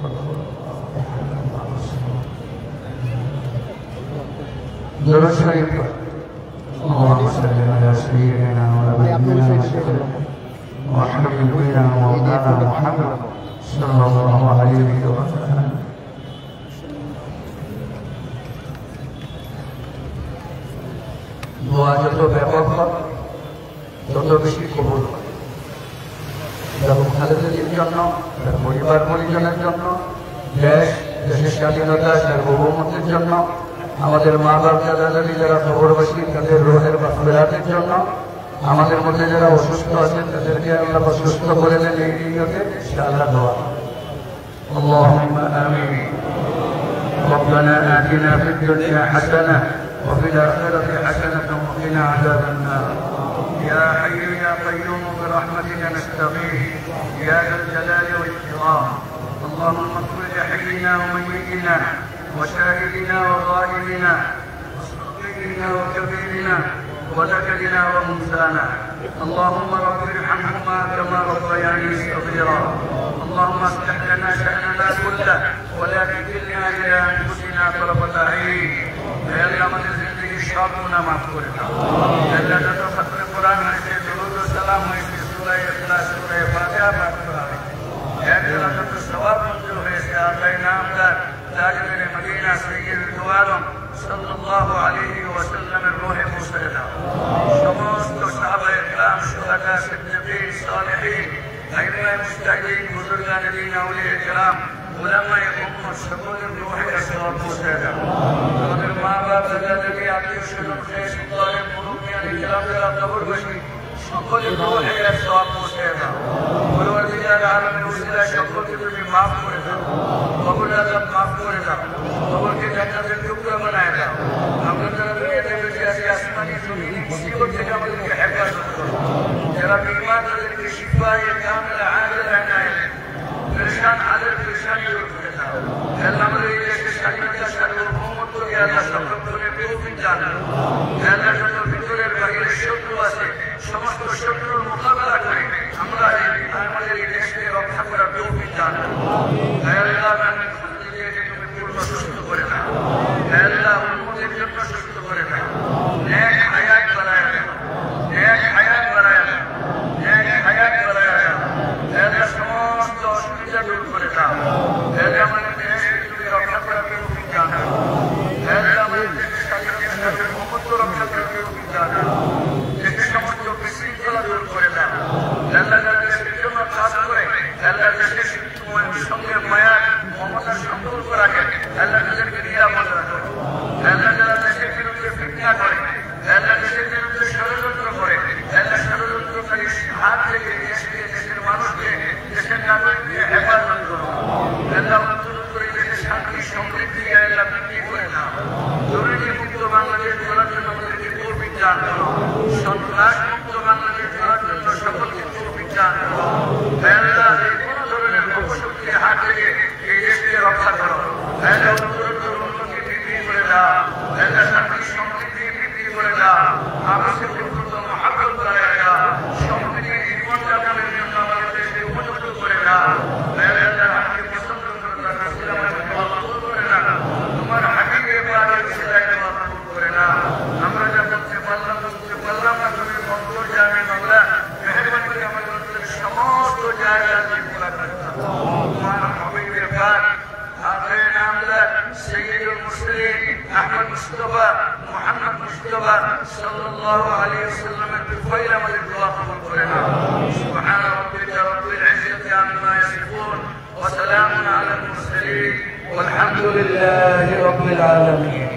درود شریف اللهم صل على سيدنا ونبينا وحبيبنا مولانا محمد صلى الله عليه وسلم দোয়া যত ব্যাপক হয় তত বেশি কবুল হয়। যেমন খালেদাদের জন্য, তার পরিবার পরিজনের জন্য, দেশের স্বাধীনতা, সার্বভৌমত্বের জন্য, আমাদের মা বাপ দাদা দাদি যারা খবরবাসী তাদের রোহের মাগফিরাতের জন্য, আমাদের মধ্যে যারা অসুস্থ আছেন তাদেরকে আল্লাহ সুস্থ করে দেন এই নিয়তে ইনশাআল্লাহ দোয়া। আল্লাহুম্মা আমিন। ربنا آتنا في الدنيا حسنة وفي الآخرة حسنة وقنا عذاب النار. يا حي يا قيوم برحمتك نستغيث يا ذا الجلال والإكرام. اللهم اغفر لحينا وميتنا وشاهدنا وغائبنا وصغيرنا وكبيرنا وذكرنا وانثانا. اللهم رب ارحمهما كما ربياني صغيرا. اللهم اصلح لنا شأننا كله ولا تكلنا إلى أنفسنا طرفة عين. يا الله আমাদের জিন্দেগির সব গুনাহ মাফ করে দাও। আল্লাহ যত খতমে কোরআন হয়েছে, দুরূদ ও সালাম হয়েছে, সূরা ইখলাস, সূরা ফাতিহা পাঠ করা হয়েছে, আল্লাহ যত সওয়াব মঞ্জুর হয়েছে, আল্লাহ নামদার তাজদার মদিনা সাইয়্যিদুল আলম সাল্লাল্লাহু আলাইহি ওয়াসাল্লামের রূহে পৌঁছে দাও। সমস্ত সাহাবায়ে কেরাম, শুহাদা, সিদ্দিকীন, সালেহীন, আইম্মায়ে মুজতাহিদিন, বুজুর্গানে দ্বীন, আউলিয়ায়ে কেরাম, উলামায়ে উম্মত সকলের রূহে সওয়াব পৌঁছে দাও। আমাদের মা বাপ দাদা দাদি, আত্মীয় স্বজন, দেশ দলের মুরব্বিয়ান কেরামেরা, কবরবাসী সকলের রূহে সওয়াব পৌঁছে দাও। পরওয়ারদিগার আলমের উসিলায় সকলকে তুমি মাফ করে দাও, কবরের আযাব মাফ করে দাও, কবরকে জান্নাতের টুকরা বানায় দাও। আমরা যারা দুনিয়াতে বেঁচে আছি, আসমানি জমিনি মুসিবত থেকে আমাদেরকে হেফাজত করো। যারা বিমার তাদেরকে শিফায়ে কামিলা আজিলা ইনায়াত, পেরেশান হালের পেরেশানি দূর করে দাও। আল্লাহ আমাদের এই দেশের স্বাধীনতা, সার্বভৌমত্বকে আল্লাহ সংরক্ষণের তৌফিক দান করো। আল্লাহ যত ভিতরের বাহিরের শত্রু আছে, সমস্ত শত্রুর মোকাবেলা করে আমরা আমাদের এই দেশকে রক্ষা করার তৌফিক দান করো। আল্লাহ তুমি পূর্ণ সুস্থ করে দাও। আল্লাহ উম্মতের জন্য সুস্থ করে দাও। নেক হায়াত বানায় দাও, নেক হায়াত বানায় দাও, নেক হায়াত বানায় দাও। আল্লাহ সমস্ত অসুবিধা দূর করে দাও। আল্লাহ আমাদের দেশকে তুমি রক্ষা করার তৌফিক দান করো। আল্লাহ আমাদের দেশের স্বাধীনতা, সার্বভৌমত্ব রক্ষা করার তৌফিক দান করো। দেশের সমস্ত বিশৃঙ্খলা দূর করে দাও। আল্লাহ দেশের জন্য কাজ করে, আল্লাহ দেশের সঙ্গে মায়া মমতার সম্পর্ক রাখে, আল্লাহ তাদেরকে নিরাপদ রাখো। আল্লাহ যারা দেশের বিরুদ্ধে ফিতনা করে, আল্লাহ দেশের বিরুদ্ধে ষড়যন্ত্র করে, আল্লাহ ষড়যন্ত্রকারী হাত থেকে দেশকে, দেশের মানুষকে, দেশের নাগরিককে হেফাজত করো। আল্লাহ নতুন করে দেশের শান্তি সমৃদ্ধি আল্লাহ বৃদ্ধি করে দাও। দুর্নীতি মুক্ত বাংলাদেশ করার জন্য আমাদেরকে তৌফিক দান করো। সন্ত্রাস মুক্ত বাংলাদেশ করার জন্য সকলকে তৌফিক দান করো। আল্লাহ কোনো ধরনের অপশক্তির হাত থেকে এই দেশকে রক্ষা করো। আল্লাহ উত্তরোত্তর উন্নতি বৃদ্ধি করে দাও। আল্লাহ শান্তি সমৃদ্ধি বৃদ্ধি করে দাও। আমাদের প্রকৃত মহাব্বত বাড়ায় দাও। সমৃদ্ধি জীবনযাপনের জন্য আমাদের দেশকে উপযুক্ত করে দাও। আল্লাহ আমাকে পছন্দ করে দাও, রাসূল আমাকে কবুল করে নাও। তোমার হাবিবের পাকের সিলায় কবুল করে নাও। আমরা যা বলতে পারলাম না, তুমি মঙ্গল জানে মাওলা, মেহেরবানি করে আমাদের সমস্ত জায়গা দিয়ে মোলাকাত করো। তোমার হাবিবের পাক আখের নামদার সাইয়্যিদুল মুরসালিন আহমদ মুস্তাফা মুহাম্মদ মুস্তাফা সাল্লাল্লাহু আলাইহি ওয়াসাল্লামের বিফাইল আমাদের দোয়া কবুল করে নাও। সুবহান রাব্বিকা রাব্বিল ইজ্জাতি আম্মা ইয়াসিফুন ওয়া সালামুন আলাল মুরসালিন ওয়ালহামদুলিল্লাহি রাব্বিল আলামিন।